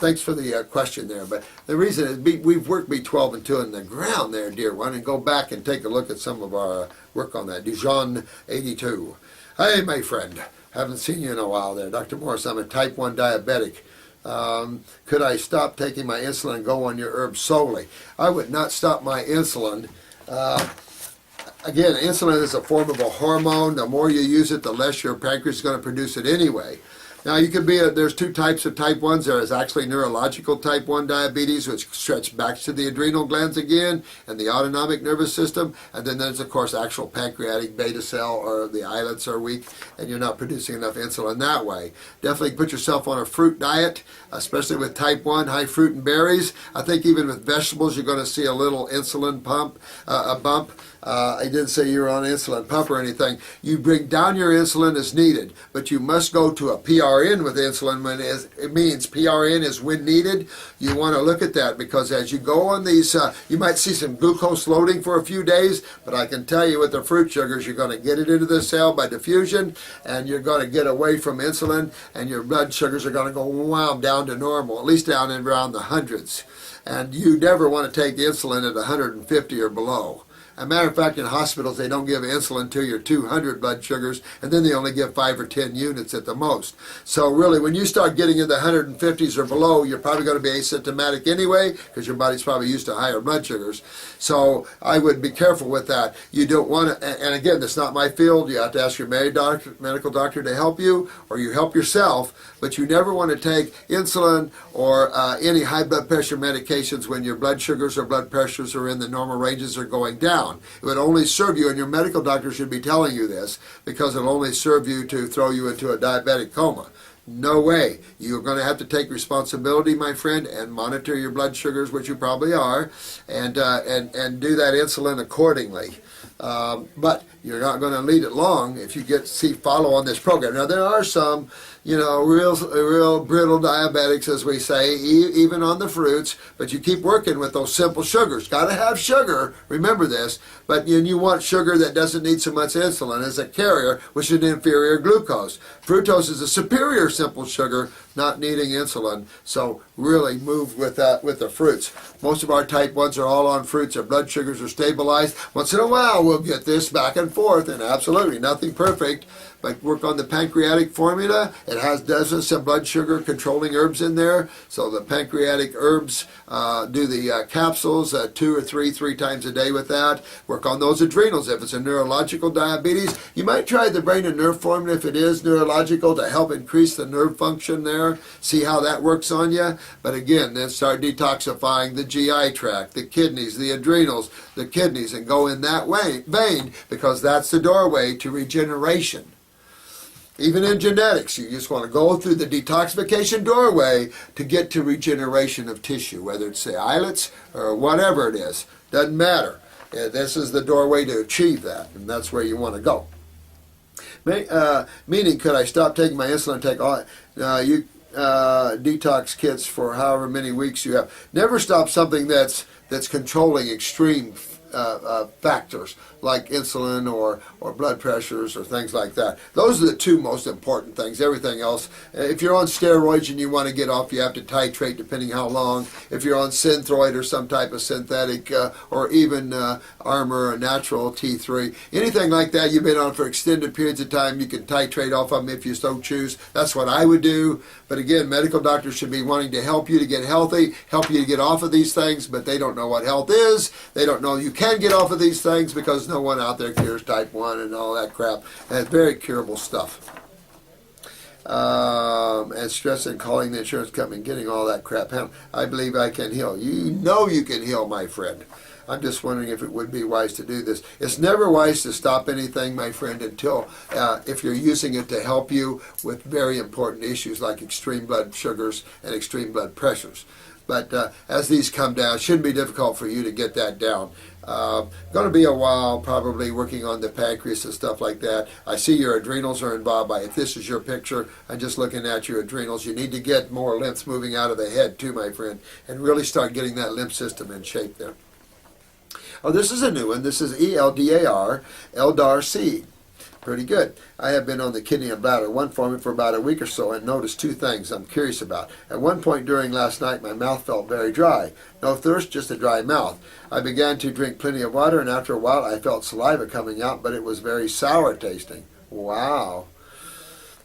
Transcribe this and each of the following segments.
thanks for the question there. But the reason is we've worked B12 and 2 in the ground there, dear one, and go back and take a look at some of our work on that. Dijon 82. Hey, my friend. Haven't seen you in a while there. Dr. Morse, I'm a type 1 diabetic. Could I stop taking my insulin and go on your herbs solely? I would not stop my insulin. Again, insulin is a form of a hormone. The more you use it, the less your pancreas is going to produce it anyway. Now, you could be there's two types of type 1s. There is actually neurological type 1 diabetes, which stretch back to the adrenal glands again and the autonomic nervous system. And then there's, of course, actual pancreatic beta cell, or the islets are weak and you're not producing enough insulin that way. Definitely put yourself on a fruit diet, especially with type 1, high fruit and berries. I think even with vegetables, you're going to see a little insulin bump. I didn't say you were on insulin pump or anything. You bring down your insulin as needed, but you must go to a PRN with insulin when it means PRN is when needed. You want to look at that, because as you go on these, you might see some glucose loading for a few days, but I can tell you with the fruit sugars, you're going to get it into the cell by diffusion, and you're going to get away from insulin, and your blood sugars are going to go wow down to normal, at least down in around the hundreds. And you never want to take insulin at 150 or below. As a matter of fact, in hospitals, they don't give insulin till you're 200 blood sugars, and then they only give 5 or 10 units at the most. So really, when you start getting in the 150s or below, you're probably going to be asymptomatic anyway, because your body's probably used to higher blood sugars. So I would be careful with that. You don't want to, and again, that's not my field. You have to ask your medical doctor to help you, or you help yourself, but you never want to take insulin or any high blood pressure medications when your blood sugars or blood pressures are in the normal ranges or going down. It would only serve you, and your medical doctor should be telling you this, because it'll only serve you to throw you into a diabetic coma. No way. You're going to have to take responsibility, my friend, and monitor your blood sugars, which you probably are, and do that insulin accordingly. But you're not going to lead it long if you follow on this program. Now, there are some, real brittle diabetics, as we say, even on the fruits, but you keep working with those simple sugars. Got to have sugar, remember this, but you want sugar that doesn't need so much insulin as a carrier, which is an inferior glucose. Fructose is a superior simple sugar, not needing insulin, so really move with that with the fruits. Most of our type 1s are all on fruits. Our blood sugars are stabilized. Once in a while, we'll get this back and forth, and absolutely nothing perfect, but work on the pancreatic formula. It does have some blood sugar controlling herbs in there, so the pancreatic herbs, do the capsules 2 or 3 times a day with that. Work on those adrenals. If it's a neurological diabetes, you might try the brain and nerve formula if it is neurological to help increase the nerve function there. See how that works on you. But again, then start detoxifying the GI tract, the kidneys, the adrenals, the kidneys, and go in that vein, because that's the doorway to regeneration. Even in genetics, you just want to go through the detoxification doorway to get to regeneration of tissue, whether it's the islets or whatever it is. Doesn't matter. This is the doorway to achieve that, and that's where you want to go. Meaning, could I stop taking my insulin? Take all detox kits for however many weeks you have. Never stop something that's controlling extreme factors like insulin or blood pressures or things like that. Those are the two most important things. Everything else, if you're on steroids and you want to get off, you have to titrate depending how long. If you're on Synthroid or some type of synthetic or even Armour or natural T3, anything like that you've been on for extended periods of time, you can titrate off of them if you so choose. That's what I would do. But again, medical doctors should be wanting to help you to get healthy, help you to get off of these things, but they don't know what health is. They don't know you can get off of these things, because no one out there cures type 1 and all that crap. And it's very curable stuff. And stress and calling the insurance company and getting all that crap. I believe I can heal. You know you can heal, my friend. I'm just wondering if it would be wise to do this. It's never wise to stop anything, my friend, until if you're using it to help you with very important issues like extreme blood sugars and extreme blood pressures. But as these come down, it shouldn't be difficult for you to get that down. Going to be a while probably working on the pancreas and stuff like that. I see your adrenals are involved. If this is your picture, I'm just looking at your adrenals. You need to get more lymphs moving out of the head too, my friend, and really start getting that lymph system in shape there. Oh, this is a new one. This is ELDAR, Eldar seed. Pretty good. I have been on the kidney and bladder one formula for about a week or so and noticed two things I'm curious about. At one point during last night, my mouth felt very dry. No thirst, just a dry mouth. I began to drink plenty of water, and after a while I felt saliva coming out, but it was very sour tasting. Wow.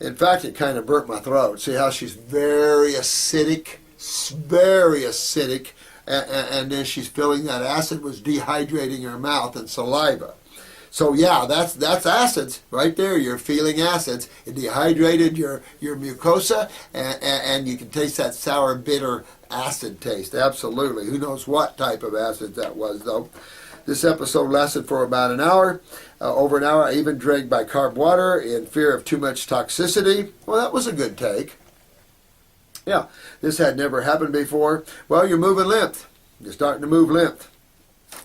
In fact, it kind of burnt my throat. See how she's very acidic, and then she's feeling that acid was dehydrating her mouth and saliva. So yeah, that's acids right there. You're feeling acids. It dehydrated your mucosa, and you can taste that sour, bitter acid taste. Absolutely. Who knows what type of acid that was, though. This episode lasted for about an hour. Over an hour, I even drank bicarb water in fear of too much toxicity. Well, that was a good take. Yeah, this had never happened before. Well, you're moving lymph. You're starting to move lymph.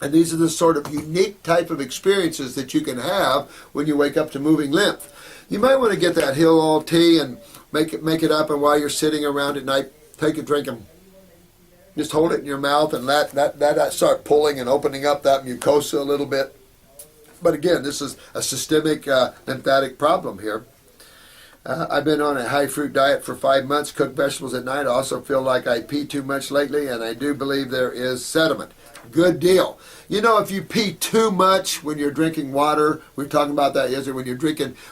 And these are the sort of unique type of experiences that you can have when you wake up to moving lymph. You might want to get that Hill All tea and make it up, and while you're sitting around at night, take a drink and just hold it in your mouth and let that start pulling and opening up that mucosa a little bit. But again, this is a systemic lymphatic problem here. I've been on a high fruit diet for 5 months, cook vegetables at night. I also feel like I pee too much lately, and I do believe there is sediment. Good deal. You know, if you pee too much when you're drinking water, we were talking about that yesterday,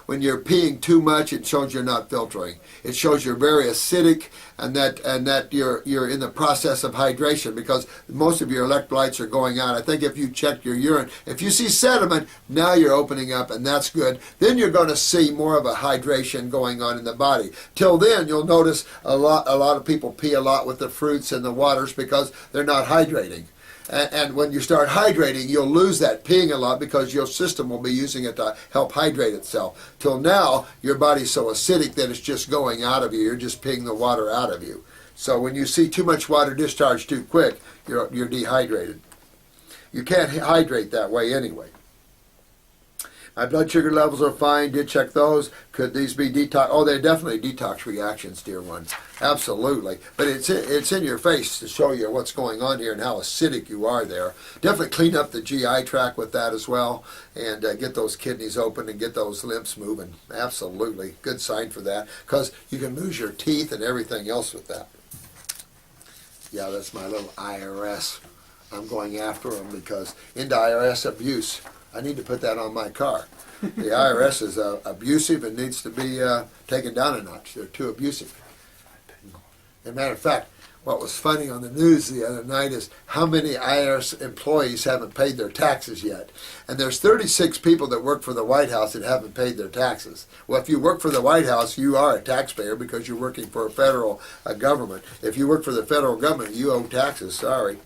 when you're peeing too much, it shows you're not filtering. It shows you're very acidic, and that you're in the process of hydration, because most of your electrolytes are going out. I think if you check your urine, if you see sediment, now you're opening up, and that's good. Then you're going to see more of a hydration going on in the body. Till then, you'll notice a lot of people pee a lot with the fruits and the waters because they're not hydrating. And when you start hydrating, you'll lose that peeing a lot because your system will be using it to help hydrate itself. Till now, your body's so acidic that it's just going out of you. You're just peeing the water out of you. So when you see too much water discharge too quick, you're dehydrated. You can't hydrate that way anyway. My blood sugar levels are fine. Did check those. Could these be detox? Oh, they're definitely detox reactions, dear one. Absolutely. But it's in your face to show you what's going on here and how acidic you are there. Definitely clean up the GI tract with that as well, and get those kidneys open and get those lymphs moving. Absolutely. Good sign for that, because you can lose your teeth and everything else with that. Yeah, that's my little IRS. I'm going after them because into IRS abuse. I need to put that on my car. The IRS is abusive and needs to be taken down a notch. They're too abusive. As a matter of fact, what was funny on the news the other night is how many IRS employees haven't paid their taxes yet. And there's 36 people that work for the White House that haven't paid their taxes. Well, if you work for the White House, you are a taxpayer because you're working for a federal government. If you work for the federal government, you owe taxes. Sorry.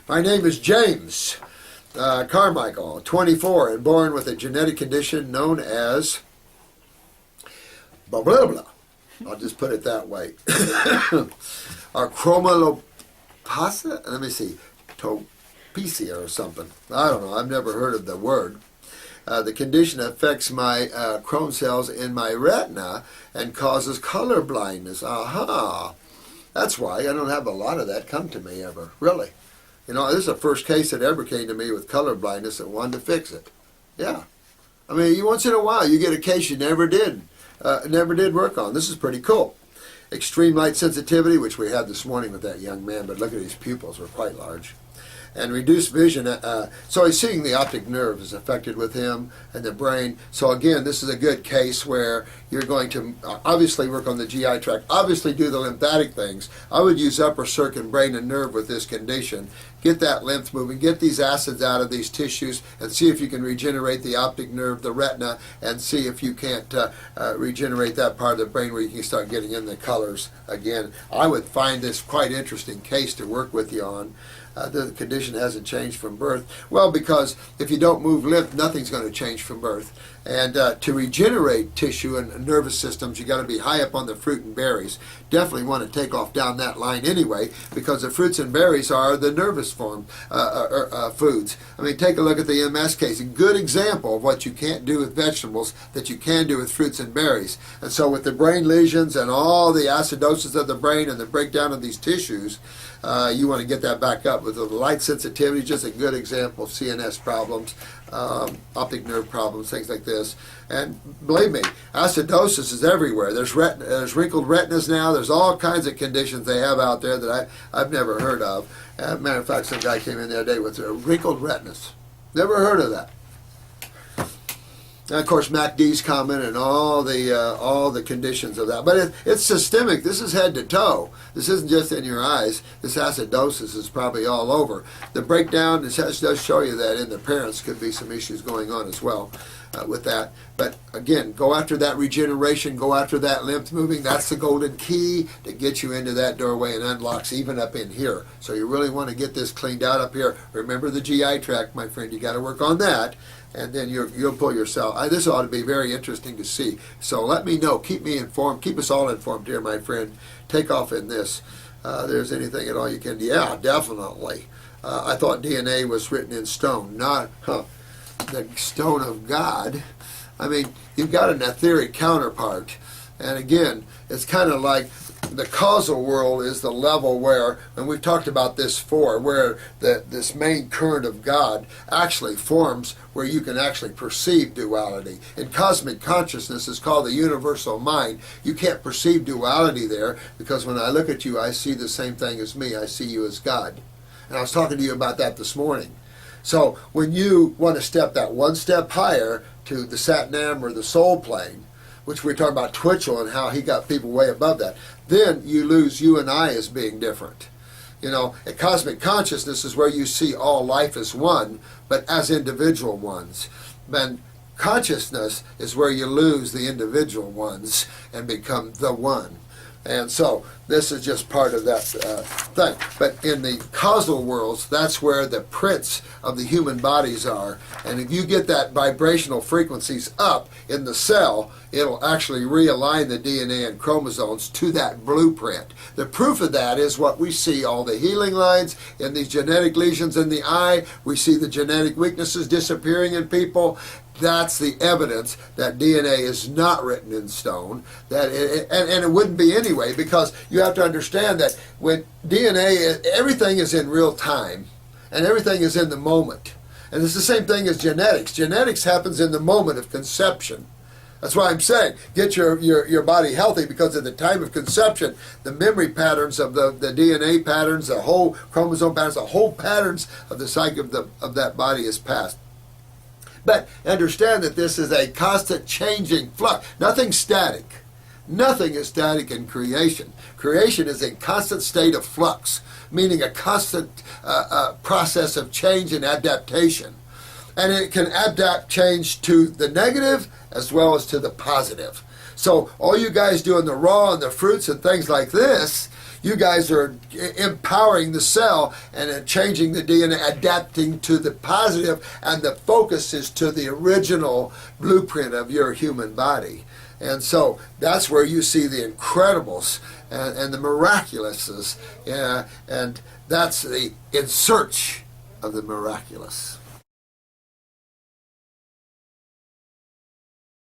My name is James Carmichael, 24, and born with a genetic condition known as blah, blah, blah. I'll just put it that way. Or chromolopasa? Let me see. Topecia or something. I don't know. I've never heard of the word. The condition affects my chrome cells in my retina and causes color blindness. Aha. That's why I don't have a lot of that come to me ever. Really. You know, this is the first case that ever came to me with color blindness and wanted to fix it. Yeah. I mean, once in a while you get a case you never did work on. This is pretty cool. Extreme light sensitivity, which we had this morning with that young man, but look at his pupils, were quite large. And reduced vision, so he's seeing the optic nerve is affected with him and the brain. So again, this is a good case where you're going to obviously work on the GI tract, obviously do the lymphatic things. I would use upper circuit, brain, and nerve with this condition. Get that lymph moving, get these acids out of these tissues, and see if you can regenerate the optic nerve, the retina, and see if you can't regenerate that part of the brain where you can start getting in the colors again. I would find this quite interesting case to work with you on. The condition hasn't changed from birth. Well, because if you don't move lymph, nothing's going to change from birth. And to regenerate tissue and nervous systems, you got to be high up on the fruit and berries. Definitely want to take off down that line anyway, because the fruits and berries are the nervous form foods. I mean, take a look at the MS case. A good example of what you can't do with vegetables that you can do with fruits and berries. And so with the brain lesions and all the acidosis of the brain and the breakdown of these tissues, you want to get that back up with the light sensitivity, just a good example of CNS problems, optic nerve problems, things like this. And believe me, acidosis is everywhere. There's wrinkled retinas now. There's all kinds of conditions they have out there that I've never heard of. Matter of fact, some guy came in the other day with wrinkled retinas. Never heard of that. And of course, MACD's common and all the conditions of that. But it's systemic. This is head to toe. This isn't just in your eyes. This acidosis is probably all over. The breakdown does show you that in the parents could be some issues going on as well with that. But again, go after that regeneration. Go after that lymph moving. That's the golden key to get you into that doorway and unlocks even up in here. So you really want to get this cleaned out up here. Remember the GI tract, my friend. You got to work on that. And then you'll pull yourself. This ought to be very interesting to see. So let me know. Keep me informed. Keep us all informed here, my friend. Take off in this. There's anything at all you can. Yeah, definitely. I thought DNA was written in stone, not the stone of God. I mean, you've got an etheric counterpart. And again, it's kind of like the causal world is the level where, and we've talked about this before, where this main current of God actually forms where you can actually perceive duality. In cosmic consciousness, it's called the universal mind. You can't perceive duality there because when I look at you, I see the same thing as me. I see you as God. And I was talking to you about that this morning. So when you want to step that one step higher to the Satnam or the soul plane, which we're talking about Twitchell and how he got people way above that, then you lose you and I as being different. You know, a cosmic consciousness is where you see all life as one, but as individual ones. And consciousness is where you lose the individual ones and become the one. And so this is just part of that thing. But in the causal worlds, that's where the prints of the human bodies are. And if you get that vibrational frequencies up in the cell, it'll actually realign the DNA and chromosomes to that blueprint. The proof of that is what we see, all the healing lines in these genetic lesions in the eye. We see the genetic weaknesses disappearing in people. That's the evidence that DNA is not written in stone. And it wouldn't be anyway, because you have to understand that when DNA, everything is in real time, and everything is in the moment. And it's the same thing as genetics. Genetics happens in the moment of conception. That's why I'm saying, get your body healthy, because at the time of conception, the memory patterns of the DNA patterns, the whole chromosome patterns, the whole patterns of the psyche of that body is passed. But understand that this is a constant changing flux. Nothing's static. Nothing is static in creation. Creation is a constant state of flux, meaning a constant process of change and adaptation. And it can adapt change to the negative as well as to the positive. So all you guys doing the raw and the fruits and things like this, you guys are empowering the cell and changing the DNA, adapting to the positive, and the focus is to the original blueprint of your human body. And so that's where you see the incredibles and the miraculous, and that's the in search of the miraculous.